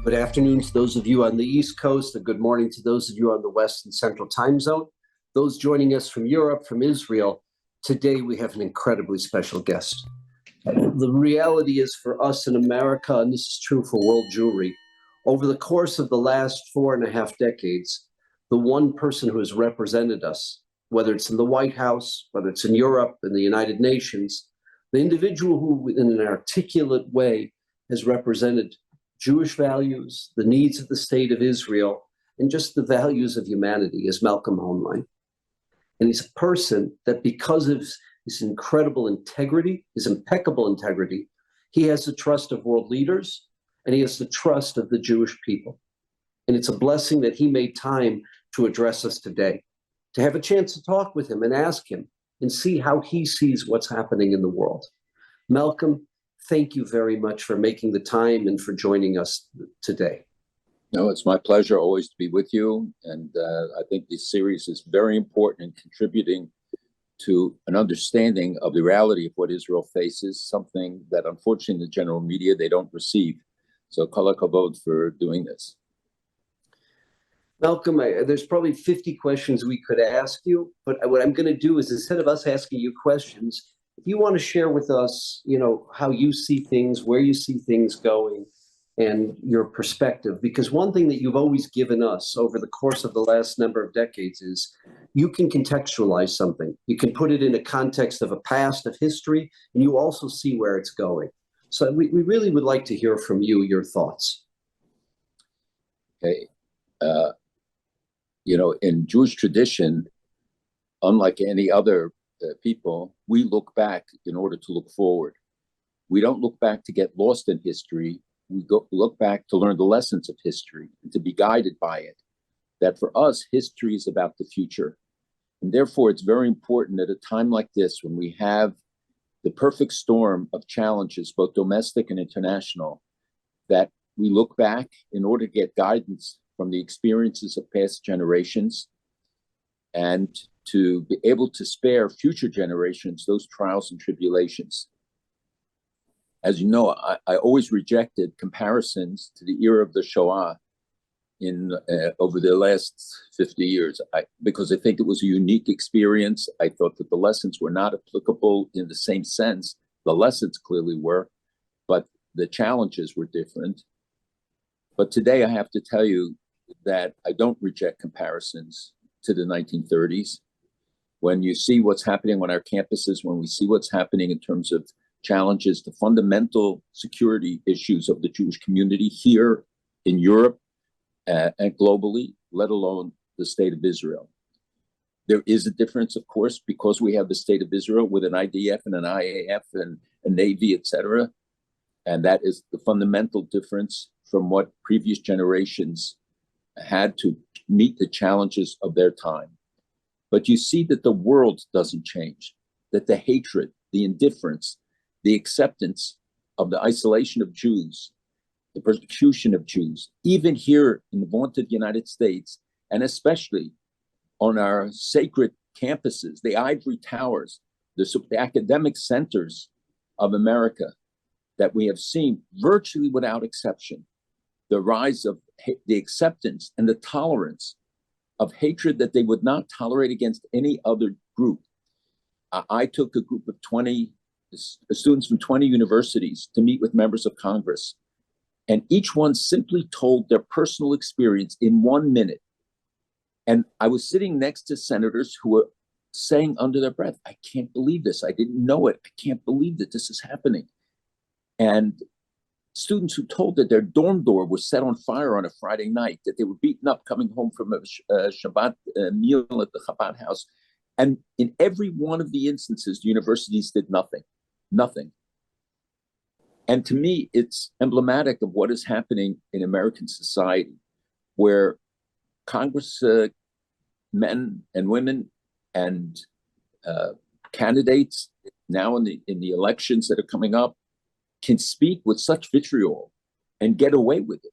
Good afternoon to those of you on the East Coast, and good morning to those of you on the West and Central time zone. Those joining us from Europe, from Israel, today we have an incredibly special guest. The reality is for us in America, and this is true for World Jewry, over the course of the last 4.5 decades, the one person who has represented us, whether it's in the White House, whether it's in Europe, in the United Nations, the individual who in an articulate way has represented Jewish values, the needs of the state of Israel, and just the values of humanity is Malcolm Hoenlein. And he's a person that because of his incredible integrity, his impeccable integrity, he has the trust of world leaders and he has the trust of the Jewish people. And it's a blessing that he made time to address us today, to have a chance to talk with him and ask him and see how he sees what's happening in the world. Malcolm, thank you very much for making the time and for joining us today. No, it's my pleasure always to be with you. And I think this series is very important in contributing to an understanding of the reality of what Israel faces, something that unfortunately in the general media, they don't receive. So kol hakavod for doing this. Malcolm, there's probably 50 questions we could ask you, but what I'm going to do is instead of us asking you questions, if you want to share with us, how you see things, where you see things going, and your perspective, because one thing that you've always given us over the course of the last number of decades is you can contextualize something. You can put it in a context of a past, of history, and you also see where it's going. So we really would like to hear from you, your thoughts. Okay. In Jewish tradition, unlike any other people, we look back in order to look forward. We don't look back to get lost in history. We look back to learn the lessons of history and to be guided by it. That for us, history is about the future. And therefore, it's very important at a time like this, when we have the perfect storm of challenges, both domestic and international, that we look back in order to get guidance from the experiences of past generations and to be able to spare future generations those trials and tribulations. As you know, I always rejected comparisons to the era of the Shoah over the last 50 years, because I think it was a unique experience. I thought that the lessons were not applicable in the same sense. The lessons clearly were, but the challenges were different. But today I have to tell you that I don't reject comparisons to the 1930s. When you see what's happening on our campuses, when we see what's happening in terms of challenges to fundamental security issues of the Jewish community here in Europe and globally, let alone the state of Israel. There is a difference, of course, because we have the state of Israel with an IDF and an IAF and a Navy, etc. And that is the fundamental difference from what previous generations had to meet the challenges of their time. But you see that the world doesn't change, that the hatred, the indifference, the acceptance of the isolation of Jews, the persecution of Jews, even here in the vaunted United States, and especially on our sacred campuses, the ivory towers, the academic centers of America, that we have seen virtually without exception, the rise of the acceptance and the tolerance of hatred that they would not tolerate against any other group. I took a group of 20 students from 20 universities to meet with members of Congress, and each one simply told their personal experience in 1 minute. And I was sitting next to senators who were saying under their breath, I can't believe this. I didn't know it. I can't believe that this is happening. And students who told that their dorm door was set on fire on a Friday night, that they were beaten up coming home from a Shabbat meal at the Chabad house. And in every one of the instances, the universities did nothing. And to me, it's emblematic of what is happening in American society, where Congress men and women and candidates now in the elections that are coming up can speak with such vitriol and get away with it.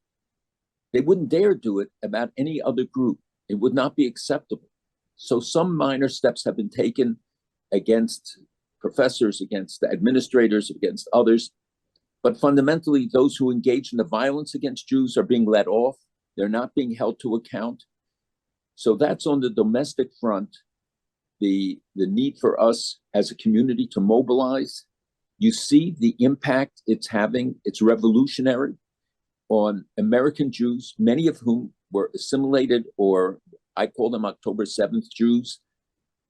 They wouldn't dare do it about any other group. It would not be acceptable. So some minor steps have been taken against professors, against administrators, against others. But fundamentally, those who engage in the violence against Jews are being let off. They're not being held to account. So that's on the domestic front, the need for us as a community to mobilize. You see the impact it's having. It's revolutionary on American Jews, many of whom were assimilated, or I call them October 7th Jews,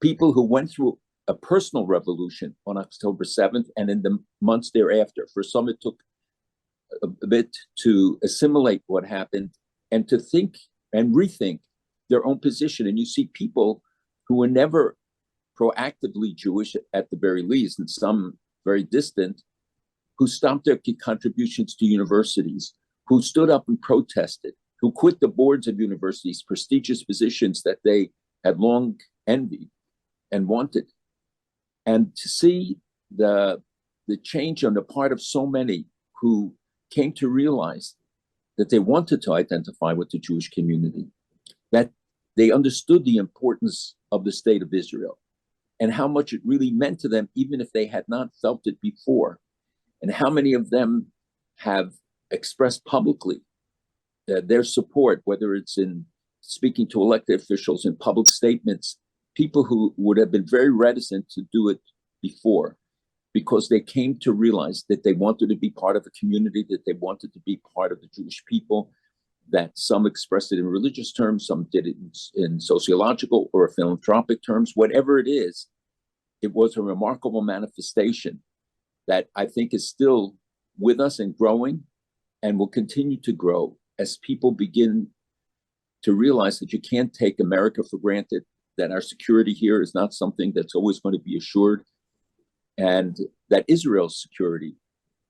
people who went through a personal revolution on October 7th and in the months thereafter. For some, it took a bit to assimilate what happened and to think and rethink their own position. And you see people who were never proactively Jewish at the very least, and some very distant, who stopped their contributions to universities, who stood up and protested, who quit the boards of universities, prestigious positions that they had long envied and wanted. And to see the change on the part of so many who came to realize that they wanted to identify with the Jewish community, that they understood the importance of the state of Israel and how much it really meant to them, even if they had not felt it before, and how many of them have expressed publicly their support, whether it's in speaking to elected officials in public statements, people who would have been very reticent to do it before, because they came to realize that they wanted to be part of a community, that they wanted to be part of the Jewish people, that some expressed it in religious terms, some did it in sociological or philanthropic terms. Whatever it is, it was a remarkable manifestation that I think is still with us and growing and will continue to grow as people begin to realize that you can't take America for granted, that our security here is not something that's always going to be assured, and that Israel's security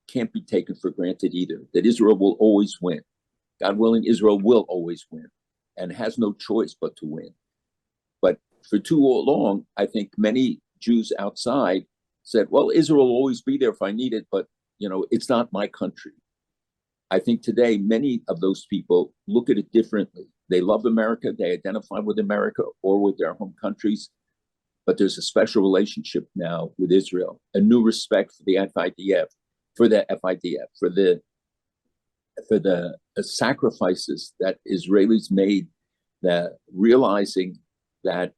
can't be taken for granted either, that Israel will always win. God willing, Israel will always win and has no choice but to win. But for too long, I think many Jews outside said, well, Israel will always be there if I need it, but it's not my country. I think today, many of those people look at it differently. They love America, they identify with America or with their home countries, but there's a special relationship now with Israel, a new respect for the FIDF, for the sacrifices that Israelis made, that realizing that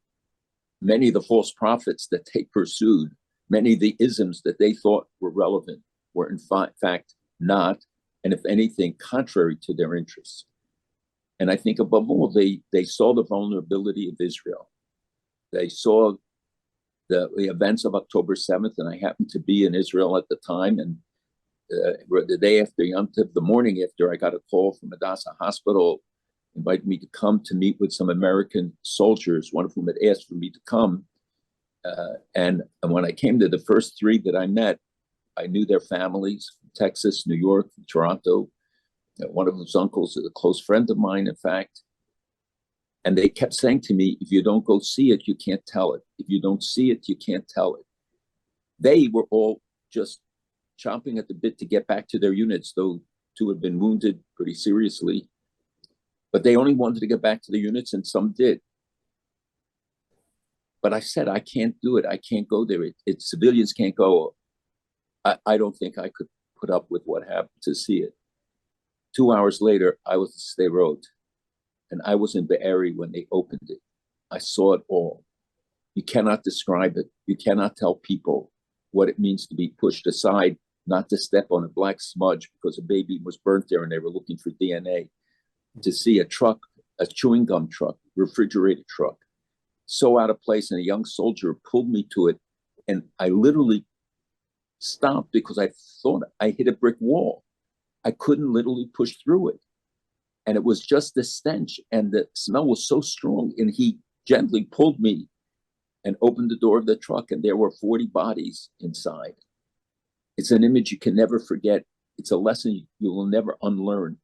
many of the false prophets that they pursued, many of the isms that they thought were relevant, were in fact not, and if anything, contrary to their interests. And I think above all, they saw the vulnerability of Israel. They saw the events of October 7th, and I happened to be in Israel at the time, and the day after Yom Tov, the morning after, I got a call from Hadassah Hospital, invited me to come to meet with some American soldiers, one of whom had asked for me to come. And when I came to the first three that I met, I knew their families from Texas, New York, Toronto. One of those uncles is a close friend of mine, in fact. And they kept saying to me, if you don't go see it, you can't tell it. If you don't see it, you can't tell it. They were all just chomping at the bit to get back to their units, though two had been wounded pretty seriously. But they only wanted to get back to the units, and some did. But I said, I can't do it. I can't go there. Civilians can't go. I don't think I could put up with what happened to see it. 2 hours later, I was in Sderot, and I was in Be'eri when they opened it. I saw it all. You cannot describe it. You cannot tell people what it means to be pushed aside, not to step on a black smudge because a baby was burnt there and they were looking for DNA. To see a truck, a chewing gum truck, refrigerated truck, so out of place, and a young soldier pulled me to it, and I literally stopped because I thought I hit a brick wall. I couldn't literally push through it. And it was just the stench, and the smell was so strong, and he gently pulled me and opened the door of the truck, and there were 40 bodies inside. It's an image you can never forget. It's a lesson you will never unlearn.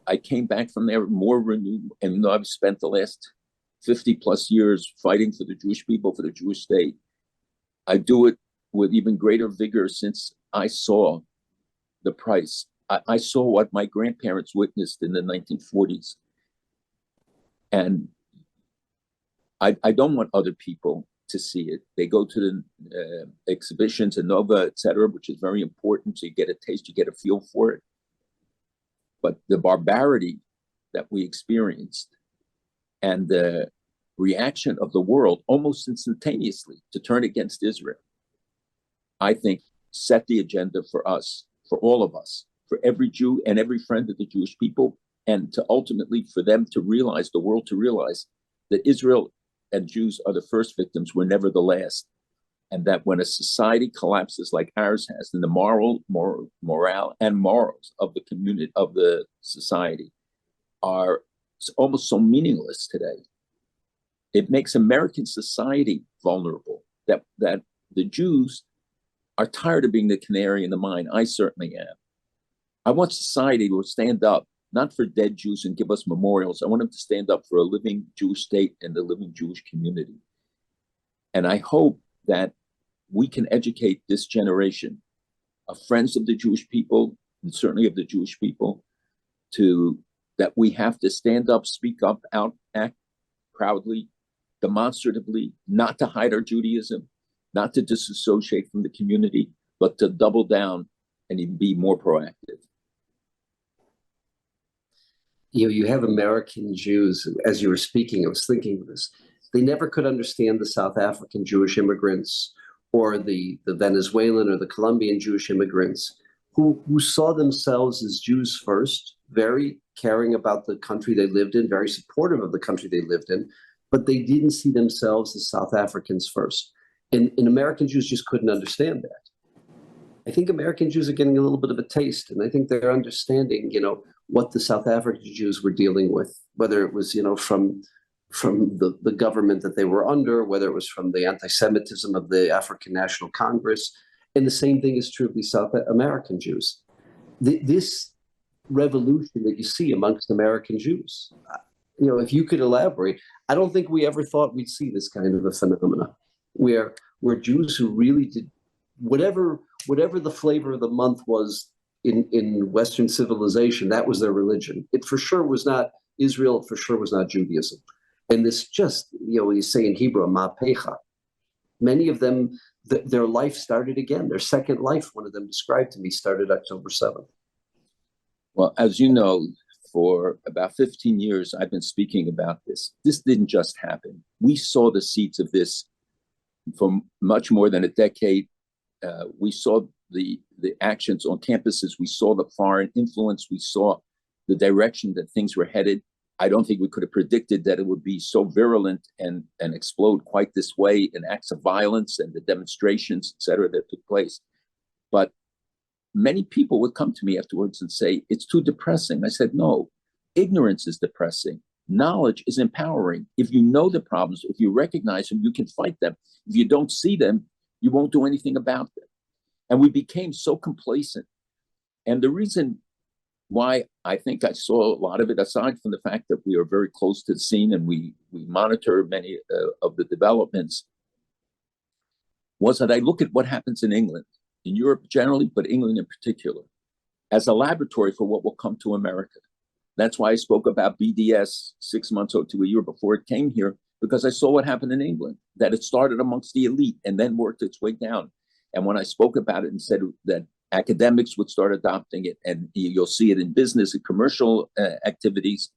I came back from there more renewed, and I've spent the last 50 plus years fighting for the Jewish people, for the Jewish state. I do it with even greater vigor since I saw the price. I saw what my grandparents witnessed in the 1940s. And I don't want other people to see it. They go to the exhibitions in Nova, etc., which is very important. So you get a taste, you get a feel for it. But the barbarity that we experienced and the reaction of the world almost instantaneously to turn against Israel, I think set the agenda for us, for all of us, for every Jew and every friend of the Jewish people, and to ultimately for them to realize, the world to realize that Israel and Jews are the first victims, we're never the last. And that when a society collapses like ours has, then the morale and morals of the community, of the society are almost so meaningless today. It makes American society vulnerable, that the Jews are tired of being the canary in the mine. I certainly am. I want society to stand up, not for dead Jews and give us memorials. I want them to stand up for a living Jewish state and a living Jewish community. And I hope that we can educate this generation of friends of the Jewish people, and certainly of the Jewish people, that we have to stand up, speak up, act proudly, demonstratively, not to hide our Judaism, not to disassociate from the community, but to double down and even be more proactive. You have American Jews, as you were speaking, I was thinking of this. They never could understand the South African Jewish immigrants or the Venezuelan or the Colombian Jewish immigrants who saw themselves as Jews first, very caring about the country they lived in, very supportive of the country they lived in, but they didn't see themselves as South Africans first. And American Jews just couldn't understand that. I think American Jews are getting a little bit of a taste, and I think they're understanding, what the South African Jews were dealing with, whether it was, from the government that they were under, whether it was from the anti-Semitism of the African National Congress. And the same thing is true of the South American Jews. This revolution that you see amongst American Jews, if you could elaborate, I don't think we ever thought we'd see this kind of a phenomena where Jews who really did whatever the flavor of the month was in Western civilization, that was their religion. It for sure was not Israel, it for sure was not Judaism. And this just, you say in Hebrew, ma'pecha. Many of them, their life started again. Their second life, one of them described to me, started October 7th. Well, as you know, for about 15 years, I've been speaking about this. This didn't just happen. We saw the seeds of this for much more than a decade. We saw the actions on campuses. We saw the foreign influence. We saw the direction that things were headed. I don't think we could have predicted that it would be so virulent and explode quite this way in acts of violence and the demonstrations, et cetera, that took place. But many people would come to me afterwards and say, it's too depressing. I said, no, ignorance is depressing. Knowledge is empowering. If you know the problems, if you recognize them, you can fight them. If you don't see them, you won't do anything about them. And we became so complacent. And the reason why I think I saw a lot of it, aside from the fact that we are very close to the scene and we monitor many of the developments, was that I look at what happens in England, in Europe generally, but England in particular, as a laboratory for what will come to America. That's why I spoke about BDS 6 months or to a year before it came here, because I saw what happened in England, that it started amongst the elite and then worked its way down. And when I spoke about it and said that academics would start adopting it, and you'll see it in business and commercial activities,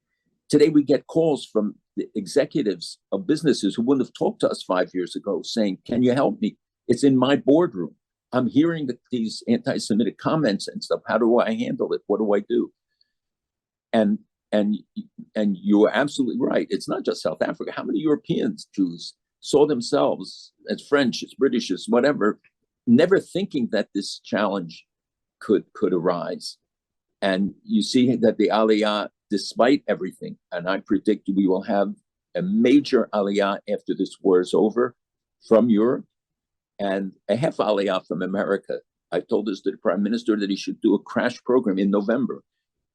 today we get calls from the executives of businesses who wouldn't have talked to us 5 years ago saying, can you help me? It's in my boardroom. I'm hearing these anti-Semitic comments and stuff. How do I handle it? What do I do? And you are absolutely right. It's not just South Africa. How many Europeans, Jews, saw themselves as French, as British, as whatever, never thinking that this challenge could arise? And you see that the Aliyah, despite everything, and I predict we will have a major Aliyah after this war is over from Europe, and a half Aliyah from America. I told this to the Prime Minister that he should do a crash program in November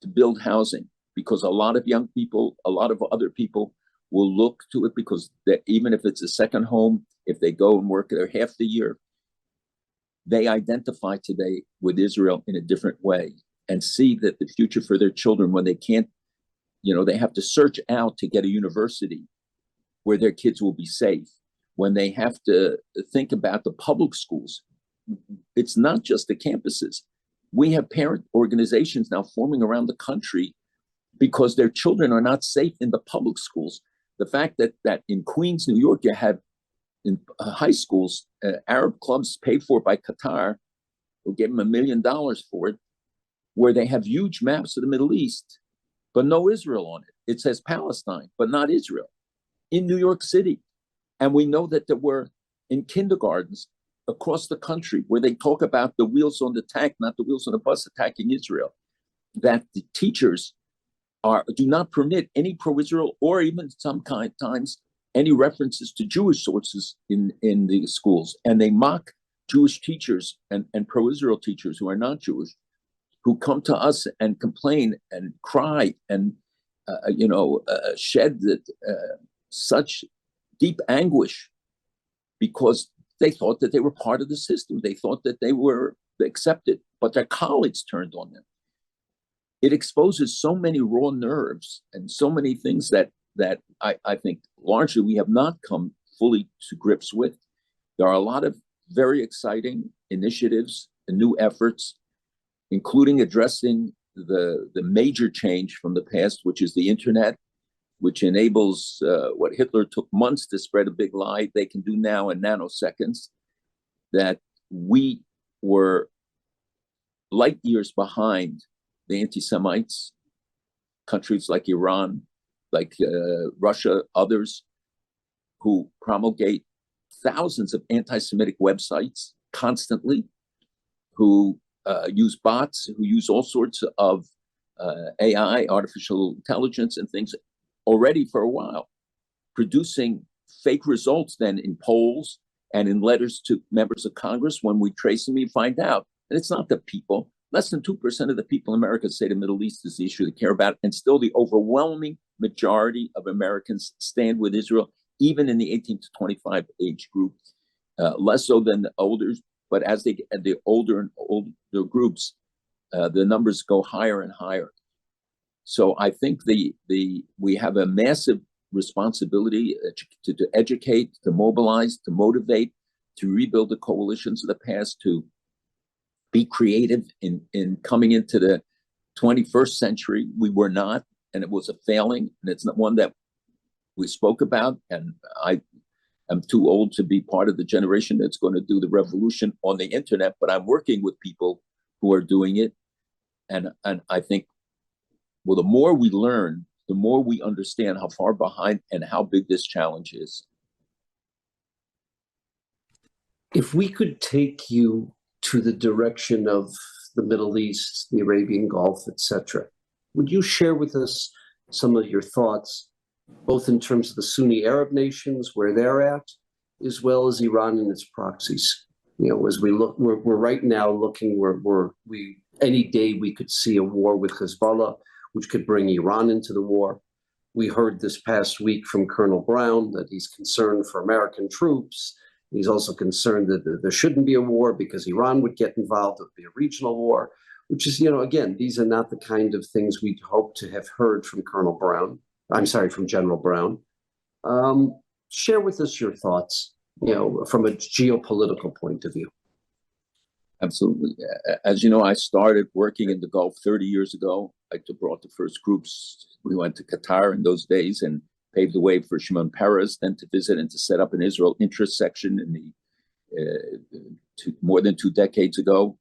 to build housing, because a lot of young people, a lot of other people will look to it, because even if it's a second home, if they go and work there half the year, they identify today with Israel in a different way and see that the future for their children, when they can't, they have to search out to get a university where their kids will be safe, when they have to think about the public schools. It's not just the campuses. We have parent organizations now forming around the country because their children are not safe in the public schools. The fact that in Queens, New York, you have in high schools, Arab clubs paid for by Qatar, who gave them $1 million for it, where they have huge maps of the Middle East, but no Israel on it. It says Palestine, but not Israel, in New York City. And we know that there were in kindergartens across the country where they talk about the wheels on the tank, not the wheels on the bus attacking Israel, that the teachers do not permit any pro-Israel or even sometimes any references to Jewish sources in the schools. And they mock Jewish teachers and pro-Israel teachers who are not Jewish, who come to us and complain and cry and shed such deep anguish because they thought that they were part of the system. They thought that they were accepted, but their colleagues turned on them. It exposes so many raw nerves and so many things that I think largely we have not come fully to grips with. There are a lot of very exciting initiatives and new efforts, including addressing the major change from the past, which is the internet, which enables what Hitler took months to spread a big lie, they can do now in nanoseconds, that we were light years behind the anti-Semites, countries like Iran, like Russia, others, who promulgate thousands of anti-Semitic websites constantly, who use bots, who use all sorts of AI, artificial intelligence and things already for a while, producing fake results then in polls and in letters to members of Congress. When we trace them, we find out. And it's not the people. Less than 2% of the people in America say the Middle East is the issue they care about. And still the overwhelming majority of Americans stand with Israel, even in the 18 to 25 age group, less so than the older. But as they get the older and older groups, the numbers go higher and higher. So I think we have a massive responsibility to educate, to mobilize, to motivate, to rebuild the coalitions of the past, to be creative in coming into the 21st century. We were not, and it was a failing, and it's not one that we spoke about. And I am too old to be part of the generation that's going to do the revolution on the internet, but I'm working with people who are doing it. And I think, well, the more we learn, the more we understand how far behind and how big this challenge is. If we could take you to the direction of the Middle East, the Arabian Gulf, etc., would you share with us some of your thoughts, both in terms of the Sunni Arab nations, where they're at, as well as Iran and its proxies? You know, as we look, we're right now looking where any day we could see a war with Hezbollah, which could bring Iran into the war. We heard this past week from Colonel Brown that he's concerned for American troops. He's also concerned that there shouldn't be a war because Iran would get involved. It would be a regional war, which is, again, these are not the kind of things we'd hope to have heard from from General Brown. Share with us your thoughts, from a geopolitical point of view. Absolutely. As you know, I started working in the Gulf 30 years ago. I brought the first groups. We went to Qatar in those days and paved the way for Shimon Peres, then to visit and to set up an Israel interest section in more than 2 decades ago.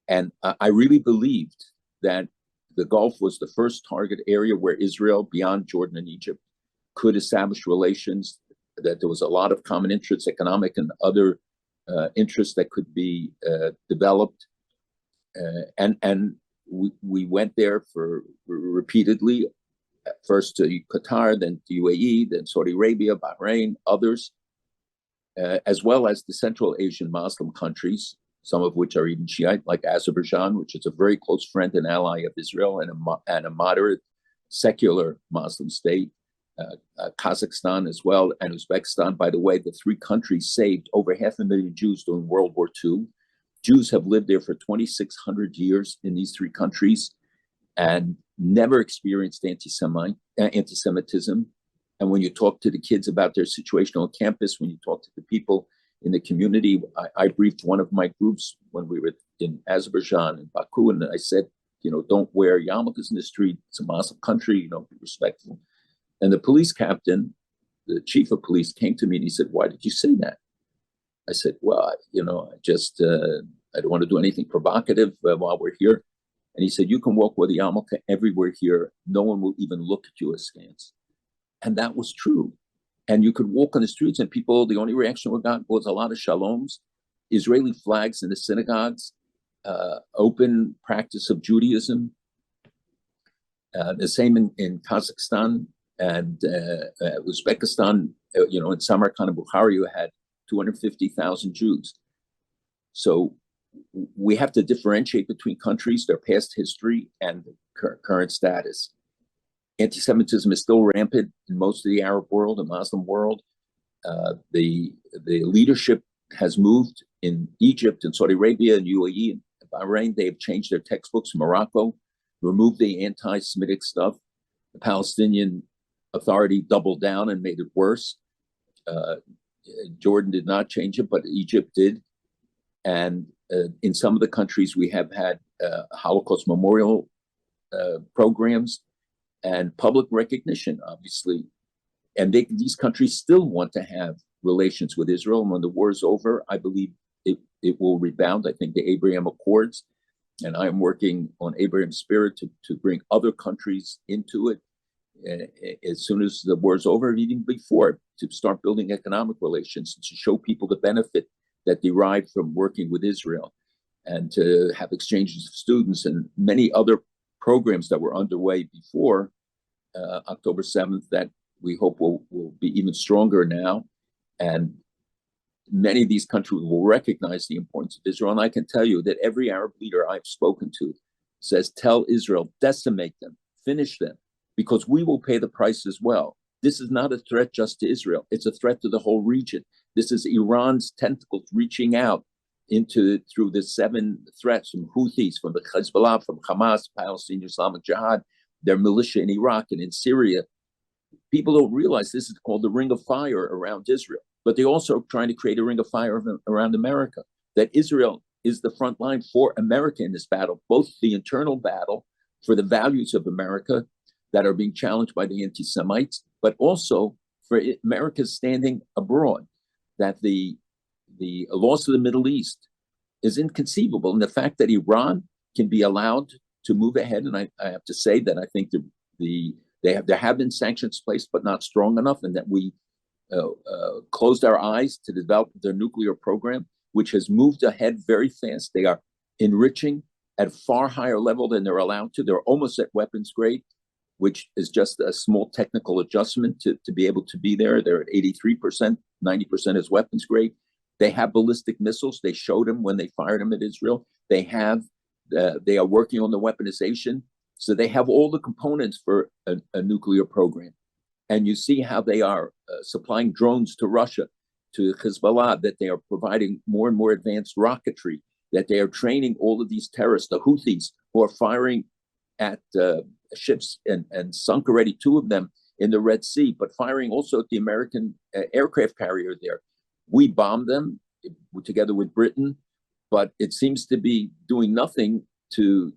And I really believed that the Gulf was the first target area where Israel, beyond Jordan and Egypt, could establish relations, that there was a lot of common interests, economic and other interests that could be developed. And we went there for repeatedly, first to Qatar, then to UAE, then Saudi Arabia, Bahrain, others, as well as the Central Asian Muslim countries, some of which are even Shiite, like Azerbaijan, which is a very close friend and ally of Israel and a moderate secular Muslim state, Kazakhstan as well, and Uzbekistan. By the way, the 3 countries saved over 500,000 Jews during World War II. Jews have lived there for 2,600 years in these 3 countries and never experienced anti-Semitism. And when you talk to the kids about their situation on campus, when you talk to the people in the community, I briefed one of my groups when we were in Azerbaijan and Baku, and I said, don't wear yarmulkes in the street. It's a Muslim country, be respectful. And the police captain, the chief of police, came to me and he said, "Why did you say that?" I said, "Well, I just, I don't want to do anything provocative while we're here." And he said, "You can walk with a yarmulke everywhere here. No one will even look at you askance." And that was true. And you could walk on the streets and people, the only reaction we got was a lot of shaloms, Israeli flags in the synagogues, open practice of Judaism. The same in Kazakhstan and Uzbekistan, in Samarkand and Bukhara, you had 250,000 Jews. So we have to differentiate between countries, their past history and current status. Anti-Semitism is still rampant in most of the Arab world and Muslim world. The leadership has moved in Egypt and Saudi Arabia and UAE and Bahrain. They have changed their textbooks. Morocco removed the anti-Semitic stuff. The Palestinian Authority doubled down and made it worse. Jordan did not change it, but Egypt did. And in some of the countries, we have had Holocaust memorial programs and public recognition, obviously. And these countries still want to have relations with Israel. And when the war is over, I believe it will rebound. I think the Abraham Accords, and I am working on Abraham's spirit to bring other countries into it as soon as the war is over, even before, to start building economic relations, to show people the benefit that derive from working with Israel, and to have exchanges of students and many other programs that were underway before October 7th that we hope will be even stronger now. And many of these countries will recognize the importance of Israel. And I can tell you that every Arab leader I've spoken to says, tell Israel, decimate them, finish them, because we will pay the price as well. This is not a threat just to Israel. It's a threat to the whole region. This is Iran's tentacles reaching out through the 7 threats from Houthis, from the Hezbollah, from Hamas, Palestinian Islamic Jihad, their militia in Iraq and in Syria. People don't realize this is called the ring of fire around Israel, but they also are trying to create a ring of fire around America, that Israel is the front line for America in this battle, both the internal battle for the values of America that are being challenged by the anti-Semites, but also for America's standing abroad, that the loss of the Middle East is inconceivable. And the fact that Iran can be allowed to move ahead, and I have to say that I think there have been sanctions placed, but not strong enough, and that we closed our eyes to develop their nuclear program, which has moved ahead very fast. They are enriching at a far higher level than they're allowed to. They're almost at weapons grade, which is just a small technical adjustment to be able to be there. They're at 83%, 90% is weapons grade. They have ballistic missiles. They showed them when they fired them at Israel. They are working on the weaponization. So they have all the components for a nuclear program. And you see how they are supplying drones to Russia, to Hezbollah, that they are providing more and more advanced rocketry, that they are training all of these terrorists, the Houthis, who are firing at ships and sunk already 2 of them in the Red Sea, but firing also at the American aircraft carrier there. We bombed them together with Britain, but it seems to be doing nothing to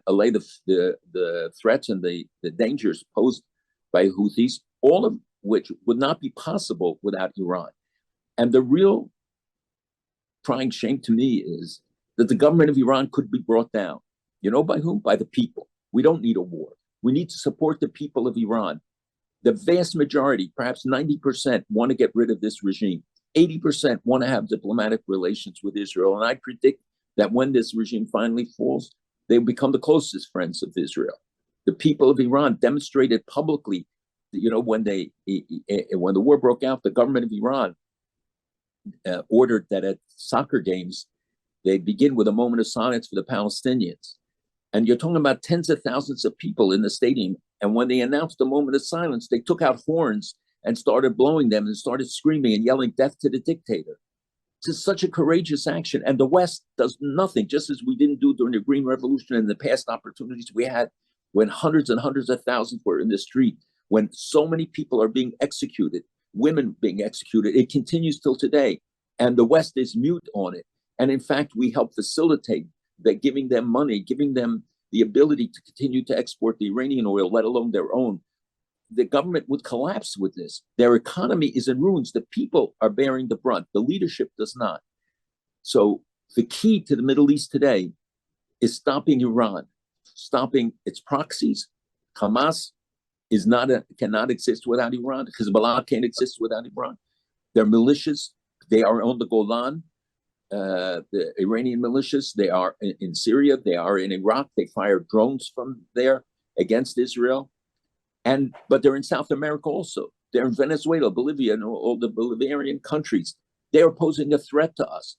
allay the threats and the dangers posed by Houthis, all of which would not be possible without Iran. And the real crying shame to me is that the government of Iran could be brought down. You know by whom? By the people. We don't need a war. We need to support the people of Iran. The vast majority, perhaps 90%, want to get rid of this regime. 80% want to have diplomatic relations with Israel. And I predict that when this regime finally falls, they will become the closest friends of Israel. The people of Iran demonstrated publicly, when the war broke out, the government of Iran ordered that at soccer games, they begin with a moment of silence for the Palestinians. And you're talking about tens of thousands of people in the stadium. And when they announced a moment of silence, they took out horns and started blowing them and started screaming and yelling, "Death to the dictator." This is such a courageous action. And the West does nothing, just as we didn't do during the Green Revolution and the past opportunities we had when hundreds and hundreds of thousands were in the street. when so many people are being executed, women being executed. It continues till today. And the West is mute on it. And in fact, we help facilitate that, giving them money, giving them the ability to continue to export the Iranian oil, let alone their own. The government would collapse with this. Their economy is in ruins. The people are bearing the brunt. The leadership does not. So the key to the Middle East today is stopping Iran, stopping its proxies. Hamas cannot exist without Iran. Hezbollah can't exist without Iran. Their militias, they are on the Golan, the Iranian militias. They are in Syria. They are in Iraq. They fire drones from there against Israel. But they're in South America also. They're in Venezuela, Bolivia, and all the Bolivarian countries. They're posing a threat to us,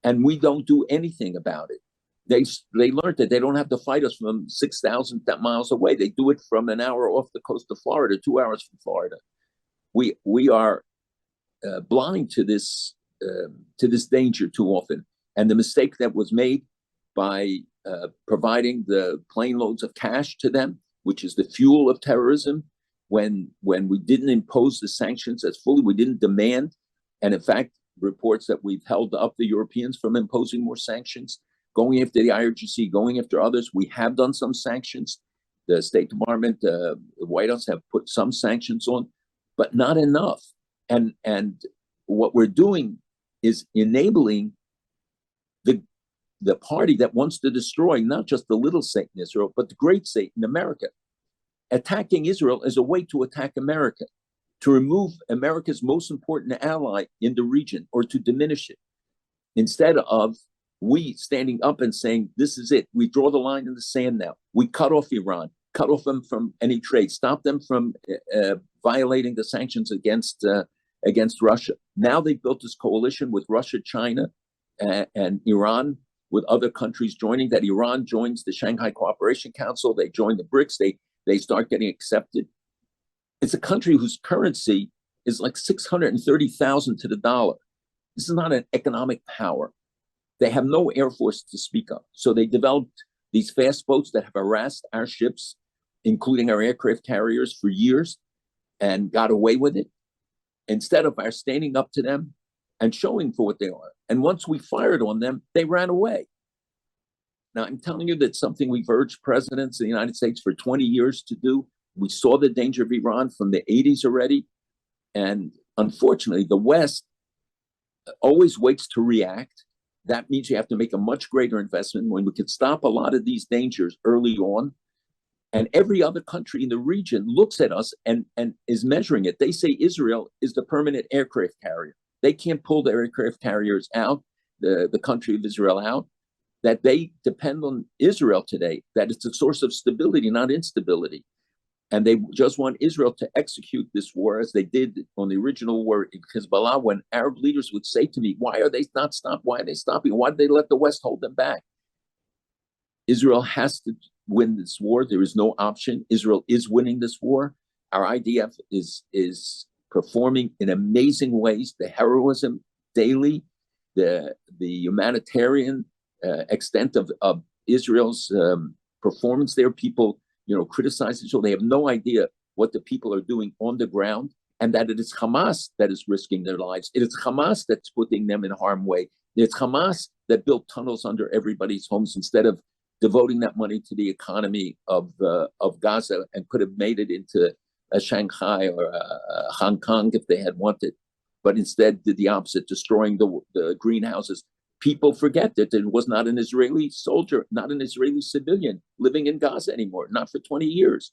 and we don't do anything about it. They learned that they don't have to fight us from 6,000 miles away. They do it from an hour off the coast of Florida, 2 hours from Florida. We are blind to this danger too often. And the mistake that was made by providing the plane loads of cash to them, which is the fuel of terrorism, when we didn't impose the sanctions as fully, we didn't demand, and in fact, reports that we've held up the Europeans from imposing more sanctions, going after the IRGC, going after others. We have done some sanctions. The State Department, the White House have put some sanctions on, but not enough. And what we're doing is enabling the party that wants to destroy not just the little state in Israel, but the great state in America. Attacking Israel is a way to attack America, to remove America's most important ally in the region, or to diminish it, instead of we standing up and saying, this is it. We draw the line in the sand now. We cut off Iran, cut off them from any trade, stop them from violating the sanctions against Russia. Now they've built this coalition with Russia, China, and Iran, with other countries joining, that Iran joins the Shanghai Cooperation Council. They join the BRICS. They start getting accepted. It's a country whose currency is like 630,000 to the dollar. This is not an economic power. They have no air force to speak of. So they developed these fast boats that have harassed our ships, including our aircraft carriers, for years, and got away with it, instead of our standing up to them and showing for what they are. And once we fired on them, they ran away. Now, I'm telling you that something we've urged presidents in the United States for 20 years to do. We saw the danger of Iran from the 80s already. And unfortunately, the West always waits to react. That means you have to make a much greater investment when we could stop a lot of these dangers early on. And every other country in the region looks at us and is measuring it. They say Israel is the permanent aircraft carrier. They can't pull their aircraft carriers out, the country of Israel out, that they depend on Israel today, that it's a source of stability, not instability. And they just want Israel to execute this war as they did on the original war in Hezbollah, when Arab leaders would say to me, why are they not stopping? Why are they stopping? Why did they let the West hold them back? Israel has to win this war. There is no option. Israel is winning this war. Our IDF is performing in amazing ways. The heroism daily, the humanitarian extent of Israel's performance there. People, criticize Israel. They have no idea what the people are doing on the ground, and that it is Hamas that is risking their lives. It is Hamas that's putting them in harm's way. It's Hamas that built tunnels under everybody's homes instead of devoting that money to the economy of Gaza, and could have made it into a Shanghai or a Hong Kong if they had wanted, but instead did the opposite, destroying the greenhouses. People forget that there was not an Israeli soldier, not an Israeli civilian living in Gaza anymore, not for 20 years.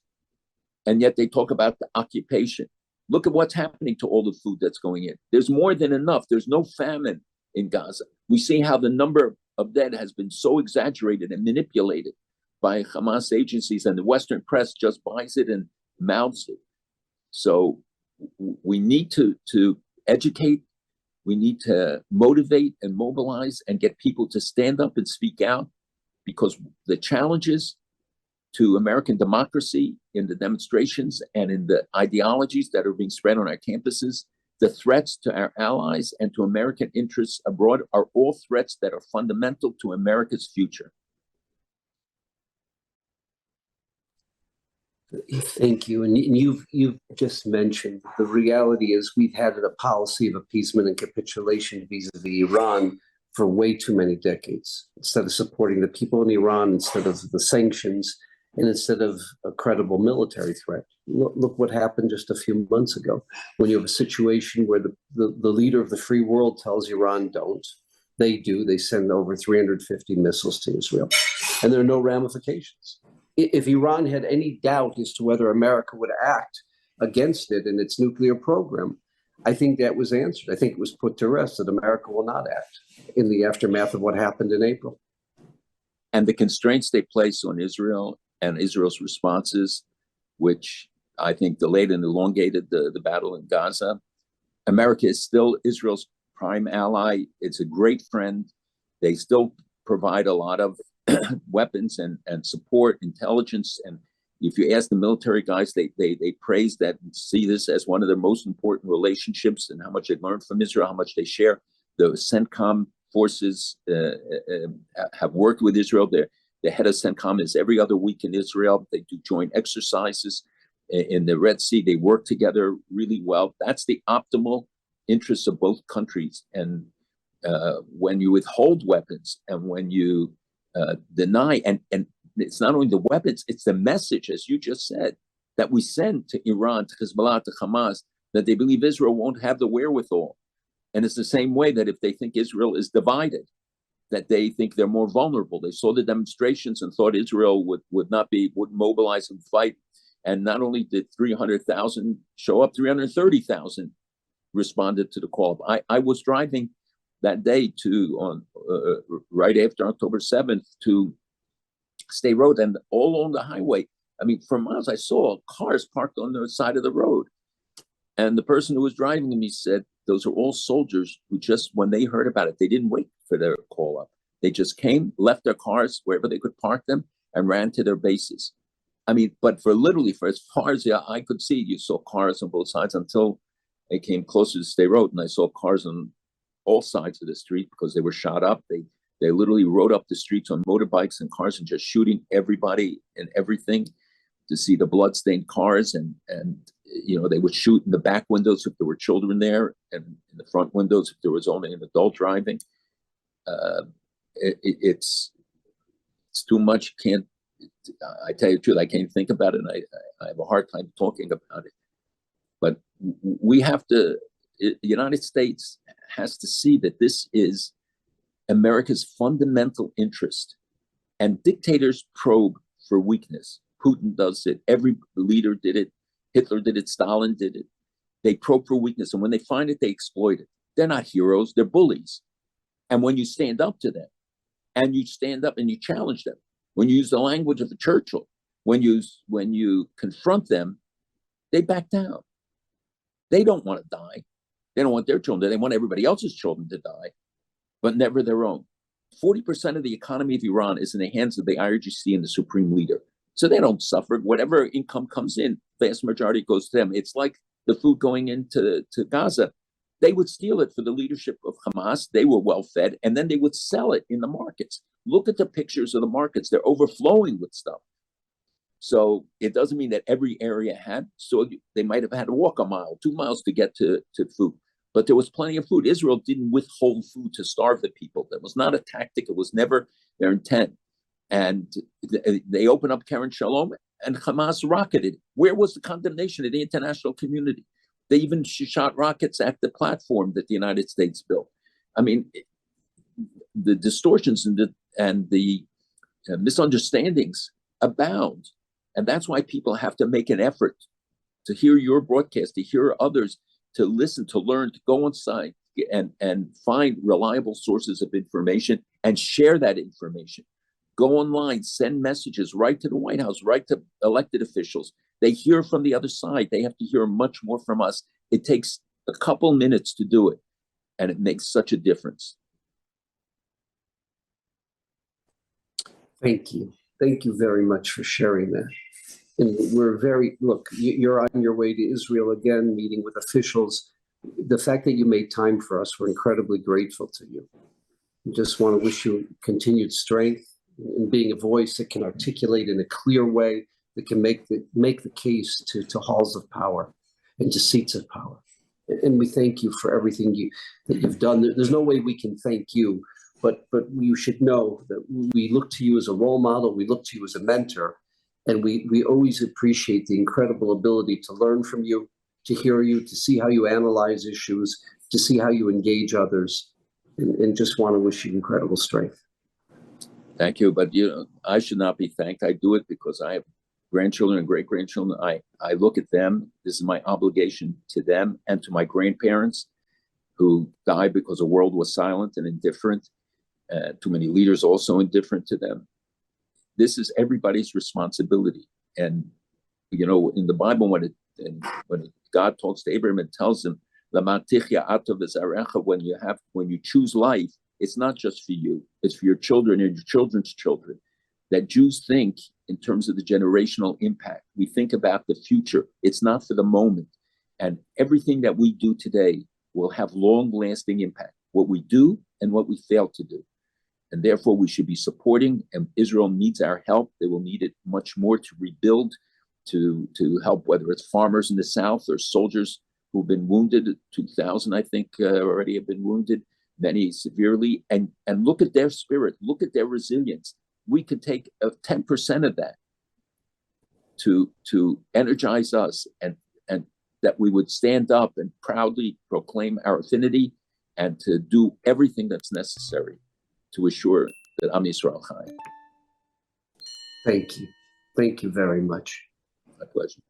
And yet they talk about the occupation. Look at what's happening to all the food that's going in. There's more than enough. There's no famine in Gaza. We see how the number of dead has been so exaggerated and manipulated by Hamas agencies, and the Western press just buys it and mouths it. So we need to educate. We need to motivate and mobilize and get people to stand up and speak out, because the challenges to American democracy in the demonstrations and in the ideologies that are being spread on our campuses, the threats to our allies and to American interests abroad, are all threats that are fundamental to America's future. Thank you. And you've just mentioned the reality is we've had a policy of appeasement and capitulation vis-a-vis Iran for way too many decades. Instead of supporting the people in Iran, instead of the sanctions, and instead of a credible military threat. Look what happened just a few months ago when you have a situation where the leader of the free world tells Iran don't. They do. They send over 350 missiles to Israel, and there are no ramifications. If Iran had any doubt as to whether America would act against it in its nuclear program, I think that was answered. I think it was put to rest that America will not act in the aftermath of what happened in April. And the constraints they place on Israel and Israel's responses, which I think delayed and elongated the battle in Gaza. America is still Israel's prime ally. It's a great friend. They still provide a lot of weapons and support, intelligence. And if you ask the military guys, they praise that and see this as one of their most important relationships and how much they learned from Israel, how much they share. The CENTCOM forces have worked with Israel. The head of CENTCOM is every other week in Israel. They do joint exercises in the Red Sea. They work together really well. That's the optimal interests of both countries. And when you withhold weapons and when you deny, and it's not only the weapons, it's the message, as you just said, that we send to Iran, to Hezbollah, to Hamas, that they believe Israel won't have the wherewithal. And it's the same way that if they think Israel is divided, that they think they're more vulnerable. They saw the demonstrations and thought Israel would mobilize and fight. And not only did 300,000 show up, 330,000 responded to the call. I was driving that day right after October 7th to State Road, and all along the highway, I mean, for miles, I saw cars parked on the side of the road. And the person who was driving me said, those are all soldiers who just, when they heard about it, they didn't wait for their call up. They just came, left their cars wherever they could park them, and ran to their bases. I mean, but for as far as I could see, you saw cars on both sides until I came closer to State Road, and I saw cars on all sides of the street because they were shot up. They literally rode up the streets on motorbikes and cars and just shooting everybody and everything to see the bloodstained cars. And you know, they would shoot in the back windows if there were children there, and in the front windows if there was only an adult driving. It's too much. I tell you the truth, I can't think about it. And I have a hard time talking about it. But we have to, the United States has to see that this is America's fundamental interest. And dictators probe for weakness. Putin does it. Every leader did it. Hitler did it. Stalin did it. They probe for weakness. And when they find it, they exploit it. They're not heroes. They're bullies. And when you stand up to them, and you stand up and you challenge them, when you use the language of Churchill, when you confront them, they back down. They don't want to die. They don't want their children. They want everybody else's children to die, but never their own. 40% of the economy of Iran is in the hands of the IRGC and the supreme leader. So they don't suffer. Whatever income comes in, vast majority goes to them. It's like the food going into Gaza. They would steal it for the leadership of Hamas. They were well fed, and then they would sell it in the markets. Look at the pictures of the markets. They're overflowing with stuff. So it doesn't mean that every area had. So they might have had to walk a mile, 2 miles to get to food. But there was plenty of food. Israel didn't withhold food to starve the people. That was not a tactic. It was never their intent. And they opened up Keren Shalom, and Hamas rocketed. Where was the condemnation of the international community? They even shot rockets at the platform that the United States built. I mean, the distortions and the misunderstandings abound. And that's why people have to make an effort to hear your broadcast, to hear others, to listen, to learn, to go inside and find reliable sources of information and share that information. Go online, send messages, write to the White House, write to elected officials. They hear from the other side. They have to hear much more from us. It takes a couple minutes to do it, and it makes such a difference. Thank you. Thank you very much for sharing that. And you're on your way to Israel again, meeting with officials. The fact that you made time for us, we're incredibly grateful to you. We just want to wish you continued strength in being a voice that can articulate in a clear way that can make the case to halls of power and to seats of power. And we thank you for everything that you've done. There's no way we can thank you, but you should know that we look to you as a role model, we look to you as a mentor, and we always appreciate the incredible ability to learn from you, to hear you, to see how you analyze issues, to see how you engage others, and just want to wish you incredible strength. Thank you, but I should not be thanked. I do it because I have grandchildren and great-grandchildren. I look at them. This is my obligation to them and to my grandparents who died because the world was silent and indifferent. Too many leaders also indifferent to them. This is everybody's responsibility. And in the Bible, when God talks to Abraham and tells him, when you choose life, it's not just for you, it's for your children and your children's children. That Jews think in terms of the generational impact. We think about the future. It's not for the moment. And everything that we do today will have long-lasting impact, what we do and what we fail to do. And therefore, we should be supporting, and Israel needs our help. They will need it much more to rebuild, to help, whether it's farmers in the south or soldiers who've been wounded. 2,000, I think, already have been wounded, many severely. And look at their spirit, look at their resilience. We could take 10% of that to energize us, and that we would stand up and proudly proclaim our affinity and to do everything that's necessary to assure that Am Yisrael Chai. Thank you. Thank you very much. My pleasure.